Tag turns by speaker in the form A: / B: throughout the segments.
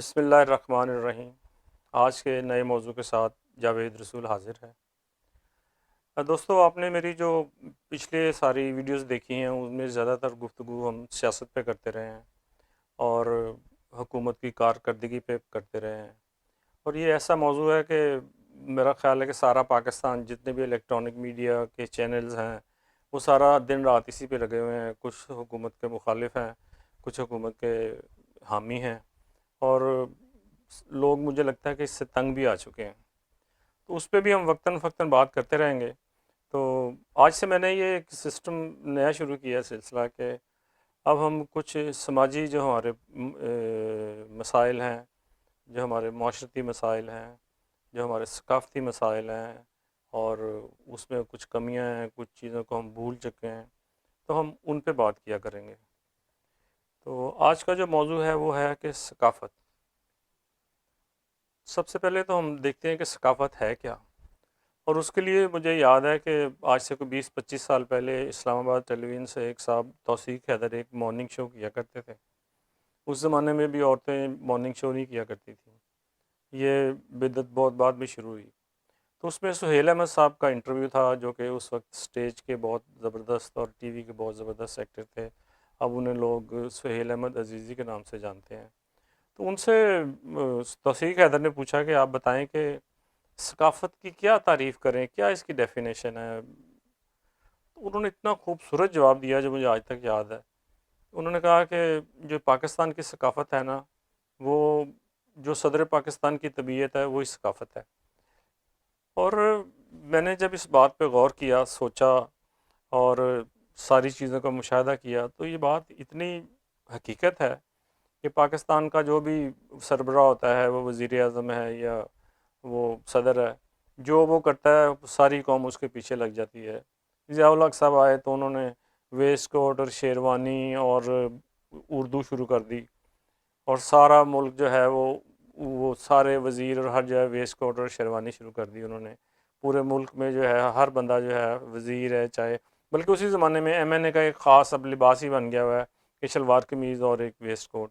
A: بسم اللہ الرحمن الرحیم۔ آج کے نئے موضوع کے ساتھ جاوید رسول حاضر ہے۔ دوستو، آپ نے میری جو پچھلے ساری ویڈیوز دیکھی ہیں ان میں زیادہ تر گفتگو ہم سیاست پہ کرتے رہے ہیں اور حکومت کی کارکردگی پہ کرتے رہے ہیں، اور یہ ایسا موضوع ہے کہ میرا خیال ہے کہ سارا پاکستان جتنے بھی الیکٹرانک میڈیا کے چینلز ہیں وہ سارا دن رات اسی پہ لگے ہوئے ہیں۔ کچھ حکومت کے مخالف ہیں، کچھ حکومت کے حامی ہیں، اور لوگ مجھے لگتا ہے کہ اس سے تنگ بھی آ چکے ہیں، تو اس پہ بھی ہم وقتاً فوقتاً بات کرتے رہیں گے۔ تو آج سے میں نے یہ ایک سسٹم نیا شروع کیا ہے، سلسلہ کہ اب ہم کچھ سماجی جو ہمارے مسائل ہیں، جو ہمارے معاشرتی مسائل ہیں، جو ہمارے ثقافتی مسائل ہیں، اور اس میں کچھ کمیاں ہیں، کچھ چیزوں کو ہم بھول چکے ہیں، تو ہم ان پہ بات کیا کریں گے۔ تو آج کا جو موضوع ہے وہ ہے کہ ثقافت۔ سب سے پہلے تو ہم دیکھتے ہیں کہ ثقافت ہے کیا، اور اس کے لیے مجھے یاد ہے کہ آج سے کوئی 20-25 سال پہلے اسلام آباد ٹیلی ویژن سے ایک صاحب توثیق حیدر ایک مارننگ شو کیا کرتے تھے۔ اس زمانے میں بھی عورتیں مارننگ شو نہیں کیا کرتی تھیں، یہ بدعت بہت بعد میں شروع ہوئی۔ تو اس میں سہیل احمد صاحب کا انٹرویو تھا، جو کہ اس وقت سٹیج کے بہت زبردست اور ٹی وی کے بہت زبردست ایکٹر تھے۔ اب انہیں لوگ سہیل احمد عزیزی کے نام سے جانتے ہیں۔ تو ان سے توثیق حیدر نے پوچھا کہ آپ بتائیں کہ ثقافت کی کیا تعریف کریں، کیا اس کی ڈیفینیشن ہے؟ تو انہوں نے اتنا خوبصورت جواب دیا جو مجھے آج تک یاد ہے۔ انہوں نے کہا کہ جو پاکستان کی ثقافت ہے نا، وہ جو صدر پاکستان کی طبیعت ہے وہی ثقافت ہے۔ اور میں نے جب اس بات پہ غور کیا، سوچا اور ساری چیزوں کا مشاہدہ کیا، تو یہ بات اتنی حقیقت ہے کہ پاکستان کا جو بھی سربراہ ہوتا ہے، وہ وزیر اعظم ہے یا وہ صدر ہے، جو وہ کرتا ہے ساری قوم اس کے پیچھے لگ جاتی ہے۔ ضیاء الحق صاحب آئے تو انہوں نے ویسٹ کوٹ اور شیروانی اور اردو شروع کر دی، اور سارا ملک جو ہے وہ سارے وزیر اور ہر جگہ ویسٹ کوٹ اور شیروانی شروع کر دی انہوں نے۔ پورے ملک میں جو ہے ہر بندہ جو ہے وزیر ہے، چاہے بلکہ اسی زمانے میں ایم این اے کا ایک خاص اب لباس ہی بن گیا ہوا ہے کہ شلوار قمیض اور ایک ویسٹ کوٹ۔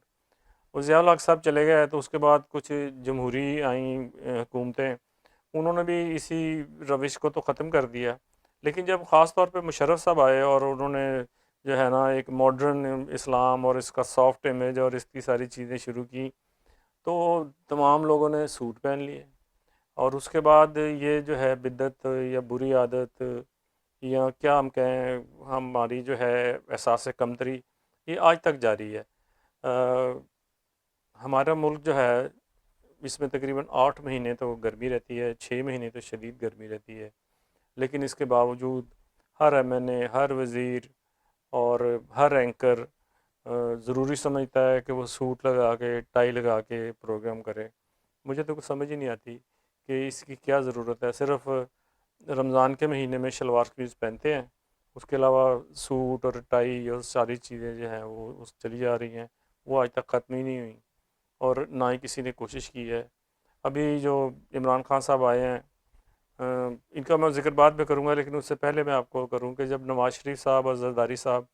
A: اور ضیاء الحق صاحب چلے گئے تو اس کے بعد کچھ جمہوری آئیں حکومتیں، انہوں نے بھی اسی روش کو تو ختم کر دیا۔ لیکن جب خاص طور پہ مشرف صاحب آئے اور انہوں نے جو ہے نا ایک ماڈرن اسلام اور اس کا سافٹ امیج اور اس کی ساری چیزیں شروع کی، تو تمام لوگوں نے سوٹ پہن لیے، اور اس کے بعد یہ جو ہے بدعت یا بری عادت یا کیا ہم کہیں، ہماری جو ہے احساس کمتری، یہ آج تک جاری ہے۔ ہمارا ملک جو ہے اس میں تقریباً 8 مہینے تو گرمی رہتی ہے، 6 مہینے تو شدید گرمی رہتی ہے، لیکن اس کے باوجود ہر ایم این اے، ہر وزیر اور ہر اینکر ضروری سمجھتا ہے کہ وہ سوٹ لگا کے، ٹائی لگا کے پروگرام کرے۔ مجھے تو کچھ سمجھ ہی نہیں آتی کہ اس کی کیا ضرورت ہے۔ صرف رمضان کے مہینے میں شلوار قمیض پہنتے ہیں، اس کے علاوہ سوٹ اور ٹائی اور ساری چیزیں جو ہیں وہ چلی جا رہی ہیں، وہ آج تک ختم ہی نہیں ہوئی، اور نہ ہی کسی نے کوشش کی ہے۔ ابھی جو عمران خان صاحب آئے ہیں، ان کا میں ذکر بعد میں کروں گا، لیکن اس سے پہلے میں آپ کو کروں کہ جب نواز شریف صاحب اور زرداری صاحب،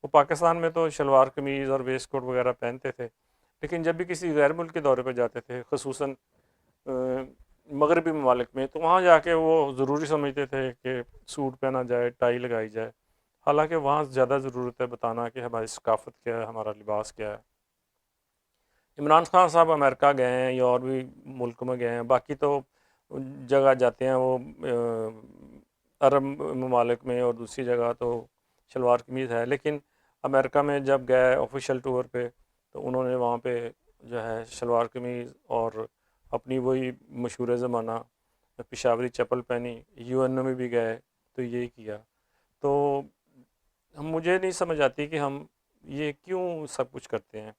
A: وہ پاکستان میں تو شلوار قمیض اور ویسٹ کوٹ وغیرہ پہنتے تھے، لیکن جب بھی کسی غیر ملک کے دورے پہ جاتے تھے، خصوصاً مغربی ممالک میں، تو وہاں جا کے وہ ضروری سمجھتے تھے کہ سوٹ پہنا جائے، ٹائی لگائی جائے، حالانکہ وہاں زیادہ ضرورت ہے بتانا کہ ہماری ثقافت کیا ہے، ہمارا لباس کیا ہے۔ عمران خان صاحب امریکہ گئے ہیں یا اور بھی ملک میں گئے ہیں، باقی تو جگہ جاتے ہیں وہ عرب ممالک میں، اور دوسری جگہ تو شلوار قمیض ہے، لیکن امریکہ میں جب گئے آفیشیل ٹور پہ تو انہوں نے وہاں پہ جو ہے شلوار قمیض اور اپنی وہی مشہور زمانہ پشاوری چپل پہنی۔ یو این او میں بھی گئے تو یہی کیا۔ تو مجھے نہیں سمجھ آتی کہ ہم یہ کیوں سب کچھ کرتے ہیں۔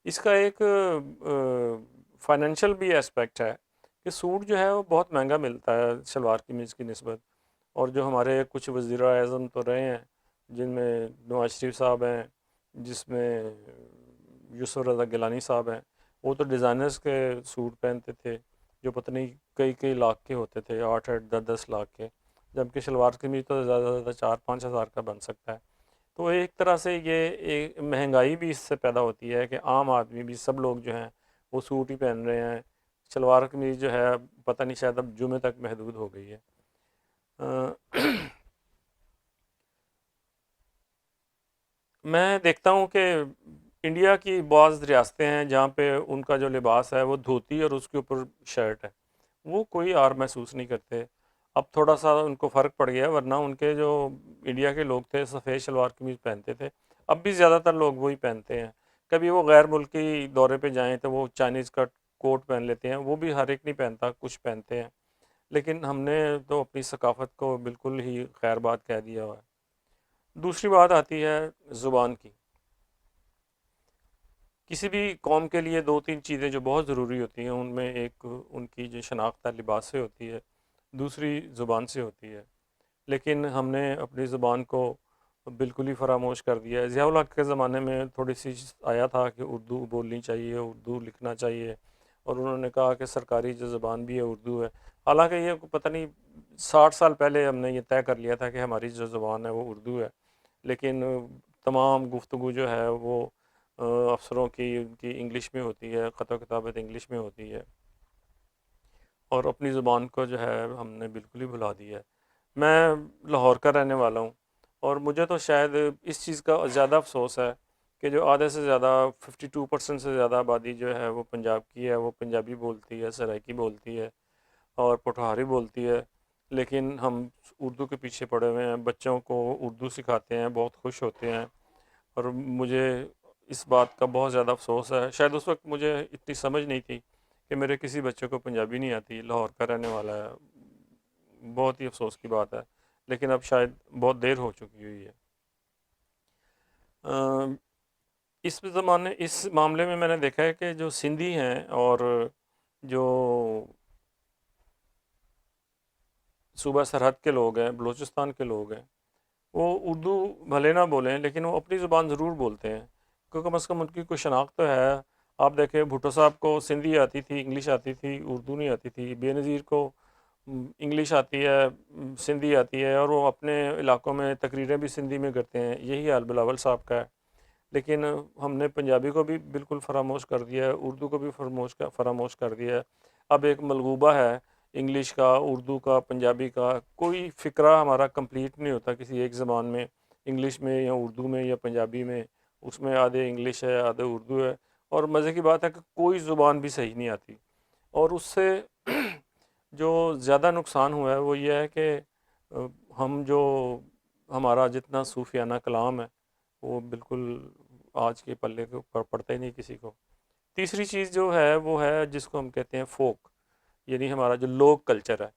A: اس کا ایک فائنینشیل بھی اسپیکٹ ہے کہ سوٹ جو ہے وہ بہت مہنگا ملتا ہے شلوار قمیض کی نسبت، اور جو ہمارے کچھ وزیر اعظم تو رہے ہیں، جن میں نواز شریف صاحب ہیں، جس میں یوسف رضا گیلانی صاحب ہیں، وہ تو ڈیزائنرز کے سوٹ پہنتے تھے جو پتہ نہیں کئی کئی لاکھ کے ہوتے تھے، 8-8 10 10 لاکھ کے، جبکہ شلوار قمیض تو زیادہ سے زیادہ 4-5 ہزار کا بن سکتا ہے۔ تو ایک طرح سے یہ ایک مہنگائی بھی اس سے پیدا ہوتی ہے کہ عام آدمی بھی، سب لوگ جو ہیں وہ سوٹ ہی پہن رہے ہیں، شلوار قمیض جو ہے پتہ نہیں شاید اب جمعے تک محدود ہو گئی ہے۔ میں دیکھتا ہوں کہ انڈیا کی بعض ریاستیں ہیں جہاں پہ ان کا جو لباس ہے وہ دھوتی اور اس کے اوپر شرٹ ہے، وہ کوئی آر محسوس نہیں کرتے۔ اب تھوڑا سا ان کو فرق پڑ گیا ہے، ورنہ ان کے جو انڈیا کے لوگ تھے سفید شلوار قمیض پہنتے تھے، اب بھی زیادہ تر لوگ وہی پہنتے ہیں۔ کبھی وہ غیر ملکی دورے پہ جائیں تو وہ چائنیز کا کوٹ پہن لیتے ہیں، وہ بھی ہر ایک نہیں پہنتا، کچھ پہنتے ہیں، لیکن ہم نے تو اپنی ثقافت کو بالکل ہی خیر بات کہہ دیا ہوا ہے۔ دوسری بات آتی ہے زبان کی۔ کسی بھی قوم کے لیے دو تین چیزیں جو بہت ضروری ہوتی ہیں، ان میں ایک ان کی جو شناخت ہے لباس سے ہوتی ہے، دوسری زبان سے ہوتی ہے، لیکن ہم نے اپنی زبان کو بالکل ہی فراموش کر دیا ہے۔ ضیاء الحق کے زمانے میں تھوڑی سی آیا تھا کہ اردو بولنی چاہیے، اردو لکھنا چاہیے، اور انہوں نے کہا کہ سرکاری جو زبان بھی ہے اردو ہے، حالانکہ یہ پتہ نہیں 60 سال پہلے ہم نے یہ طے کر لیا تھا کہ ہماری جو زبان ہے وہ اردو ہے، لیکن تمام گفتگو جو ہے وہ افسروں کی ان کی انگلش میں ہوتی ہے، خط و کتابت انگلش میں ہوتی ہے، اور اپنی زبان کو جو ہے ہم نے بالکل ہی بھلا دیا ہے۔ میں لاہور کا رہنے والا ہوں، اور مجھے تو شاید اس چیز کا زیادہ افسوس ہے کہ جو آدھے سے زیادہ 52% سے زیادہ آبادی جو ہے وہ پنجاب کی ہے، وہ پنجابی بولتی ہے، سرائکی بولتی ہے اور پٹھاری بولتی ہے، لیکن ہم اردو کے پیچھے پڑے ہوئے ہیں، بچوں کو اردو سکھاتے ہیں، بہت خوش ہوتے ہیں، اور مجھے اس بات کا بہت زیادہ افسوس ہے۔ شاید اس وقت مجھے اتنی سمجھ نہیں تھی کہ میرے کسی بچے کو پنجابی نہیں آتی، لاہور کا رہنے والا ہے، بہت ہی افسوس کی بات ہے، لیکن اب شاید بہت دیر ہو چکی ہوئی ہے۔ اس معاملے میں نے دیکھا ہے کہ جو سندھی ہیں اور جو صوبہ سرحد کے لوگ ہیں، بلوچستان کے لوگ ہیں، وہ اردو بھلے نہ بولیں لیکن وہ اپنی زبان ضرور بولتے ہیں، کیونکہ کم از کم ان کی کوئی شناخت تو ہے۔ آپ دیکھیں بھٹو صاحب کو سندھی آتی تھی، انگلش آتی تھی، اردو نہیں آتی تھی، بے نظیر کو انگلش آتی ہے، سندھی آتی ہے، اور وہ اپنے علاقوں میں تقریریں بھی سندھی میں کرتے ہیں۔ یہی حال بلاول صاحب کا ہے، لیکن ہم نے پنجابی کو بھی بالکل فراموش کر دیا ہے، اردو کو بھی فراموش کر دیا ہے۔ اب ایک ملغوبہ ہے انگلش کا، اردو کا، پنجابی کا، کوئی فقرہ ہمارا کمپلیٹ نہیں ہوتا کسی ایک زبان میں، انگلش میں یا اردو میں یا پنجابی میں، اس میں آدھے انگلش ہے آدھے اردو ہے، اور مزے کی بات ہے کہ کوئی زبان بھی صحیح نہیں آتی۔ اور اس سے جو زیادہ نقصان ہوا ہے وہ یہ ہے کہ ہم جو ہمارا جتنا صوفیانہ کلام ہے وہ بالکل آج کے پلے کے اوپر پڑتا ہی نہیں کسی کو۔ تیسری چیز جو ہے وہ ہے جس کو ہم کہتے ہیں فوک، یعنی ہمارا جو لوک کلچر ہے۔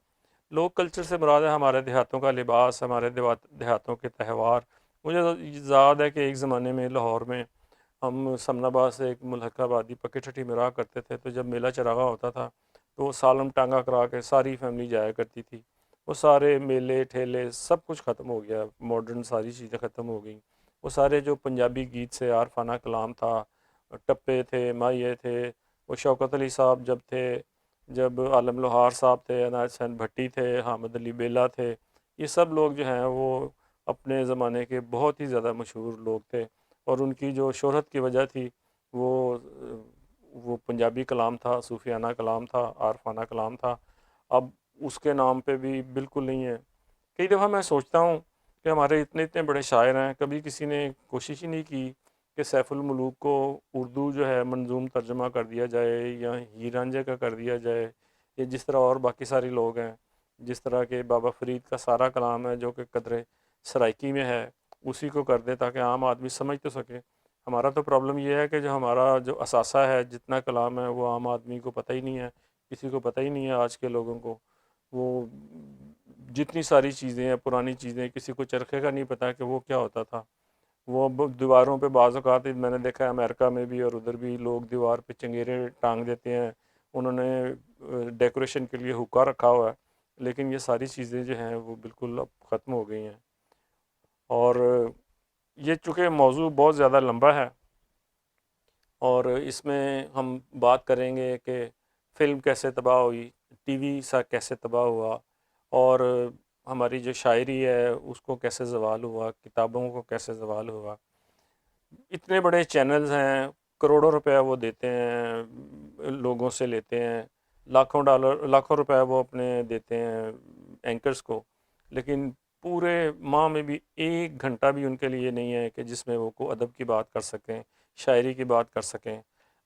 A: لوک کلچر سے مراد ہے ہمارے دیہاتوں کا لباس، ہمارے دیہاتوں کے تہوار۔ مجھے یاد ہے کہ ایک زمانے میں لاہور میں ہم سمن آباد سے ایک ملحقہ آبادی پکی ٹھٹھی میں رہا کرتے تھے، تو جب میلہ چراغا ہوتا تھا تو وہ سالم ٹانگا کرا کے ساری فیملی جایا کرتی تھی۔ وہ سارے میلے ٹھیلے سب کچھ ختم ہو گیا، ماڈرن ساری چیزیں ختم ہو گئیں۔ وہ سارے جو پنجابی گیت سے عارفانہ کلام تھا، ٹپے تھے، مائیے تھے، وہ شوکت علی صاحب جب تھے، جب عالم لوہار صاحب تھے، عنایت حسین بھٹی تھے، حامد علی بیلا تھے، یہ سب لوگ جو ہیں وہ اپنے زمانے کے بہت ہی زیادہ مشہور لوگ تھے، اور ان کی جو شہرت کی وجہ تھی وہ پنجابی کلام تھا، صوفیانہ کلام تھا، عارفانہ کلام تھا۔ اب اس کے نام پہ بھی بالکل نہیں ہے۔ کئی دفعہ میں سوچتا ہوں کہ ہمارے اتنے اتنے بڑے شاعر ہیں، کبھی کسی نے کوشش ہی نہیں کی کہ سیف الملوک کو اردو جو ہے منظوم ترجمہ کر دیا جائے، یا ہیر رانجھا کا کر دیا جائے، یا جس طرح اور باقی سارے لوگ ہیں، جس طرح کہ بابا فرید کا سارا کلام ہے جو کہ قدرے سرائکی میں ہے، اسی کو کر دے تاکہ عام آدمی سمجھ تو سکے۔ ہمارا تو پرابلم یہ ہے کہ جو ہمارا جو اثاثہ ہے، جتنا کلام ہے، وہ عام آدمی کو پتہ ہی نہیں ہے، کسی کو پتہ ہی نہیں ہے آج کے لوگوں کو۔ وہ جتنی ساری چیزیں ہیں پرانی چیزیں، کسی کو چرخے کا نہیں پتہ کہ وہ کیا ہوتا تھا۔ وہ دیواروں پہ بعض اوقات میں نے دیکھا ہے امریکہ میں بھی اور ادھر بھی لوگ دیوار پہ چنگیرے ٹانگ دیتے ہیں، انہوں نے ڈیکوریشن کے لیے حکا رکھا ہوا ہے، لیکن یہ ساری چیزیں جو ہیں وہ بالکل اب ختم ہو گئی ہیں۔ اور یہ چونکہ موضوع بہت زیادہ لمبا ہے، اور اس میں ہم بات کریں گے کہ فلم کیسے تباہ ہوئی، ٹی وی سا کیسے تباہ ہوا، اور ہماری جو شاعری ہے اس کو کیسے زوال ہوا، کتابوں کو کیسے زوال ہوا۔ اتنے بڑے چینلز ہیں، کروڑوں روپے وہ دیتے ہیں لوگوں سے لیتے ہیں، لاکھوں روپے وہ اپنے دیتے ہیں اینکرز کو، لیکن پورے ماہ میں بھی ایک گھنٹہ بھی ان کے لیے نہیں ہے کہ جس میں وہ کو ادب کی بات کر سکیں، شاعری کی بات کر سکیں۔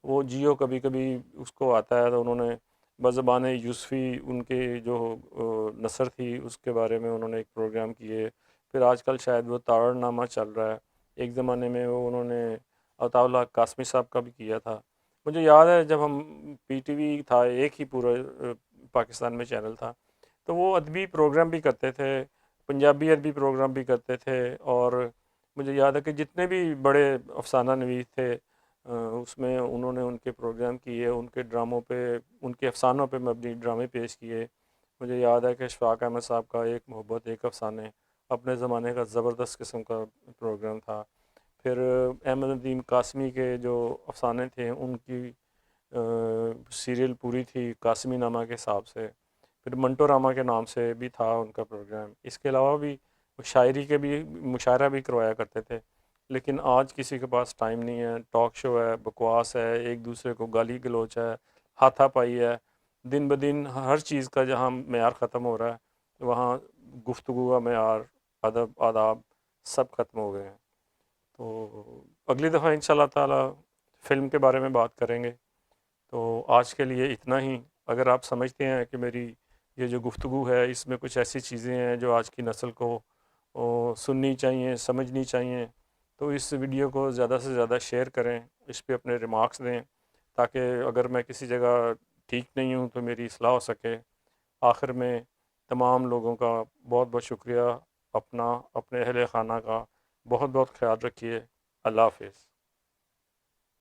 A: وہ جیو کبھی کبھی اس کو آتا ہے تو انہوں نے بزبان یوسفی ان کے جو نثر تھی اس کے بارے میں انہوں نے ایک پروگرام کیے۔ پھر آج کل شاید وہ تارڑ نامہ چل رہا ہے، ایک زمانے میں وہ انہوں نے عطاء اللہ قاسمی صاحب کا بھی کیا تھا۔ مجھے یاد ہے جب ہم پی ٹی وی تھا، ایک ہی پورا پاکستان میں چینل تھا، تو وہ ادبی پروگرام بھی کرتے تھے، پنجابی ادبی پروگرام بھی کرتے تھے، اور مجھے یاد ہے کہ جتنے بھی بڑے افسانہ نویس تھے اس میں انہوں نے ان کے پروگرام کیے، ان کے ڈراموں پہ، ان کے افسانوں پہ مبنی ڈرامے پیش کیے۔ مجھے یاد ہے کہ اشفاق احمد صاحب کا ایک محبت ایک افسانے اپنے زمانے کا زبردست قسم کا پروگرام تھا۔ پھر احمد ندیم قاسمی کے جو افسانے تھے ان کی سیریل پوری تھی قاسمی نامہ کے حساب سے۔ پھر منٹو راما کے نام سے بھی تھا ان کا پروگرام۔ اس کے علاوہ بھی شاعری کے بھی مشاعرہ بھی کروایا کرتے تھے، لیکن آج کسی کے پاس ٹائم نہیں ہے، ٹاک شو ہے، بکواس ہے، ایک دوسرے کو گالی گلوچ ہے، ہاتھا پائی ہے، دن بدن ہر چیز کا جہاں معیار ختم ہو رہا ہے وہاں گفتگو کا معیار، ادب، آداب سب ختم ہو گئے ہیں۔ تو اگلی دفعہ انشاءاللہ تعالی فلم کے بارے میں بات کریں گے۔ تو آج کے لیے اتنا ہی۔ اگر آپ سمجھتے ہیں کہ میری یہ جو گفتگو ہے اس میں کچھ ایسی چیزیں ہیں جو آج کی نسل کو سننی چاہیے، سمجھنی چاہیے، تو اس ویڈیو کو زیادہ سے زیادہ شیئر کریں، اس پہ اپنے ریمارکس دیں، تاکہ اگر میں کسی جگہ ٹھیک نہیں ہوں تو میری اصلاح ہو سکے۔ آخر میں تمام لوگوں کا بہت بہت شکریہ، اپنا، اپنے اہل خانہ کا بہت بہت خیال رکھیے۔ اللہ حافظ۔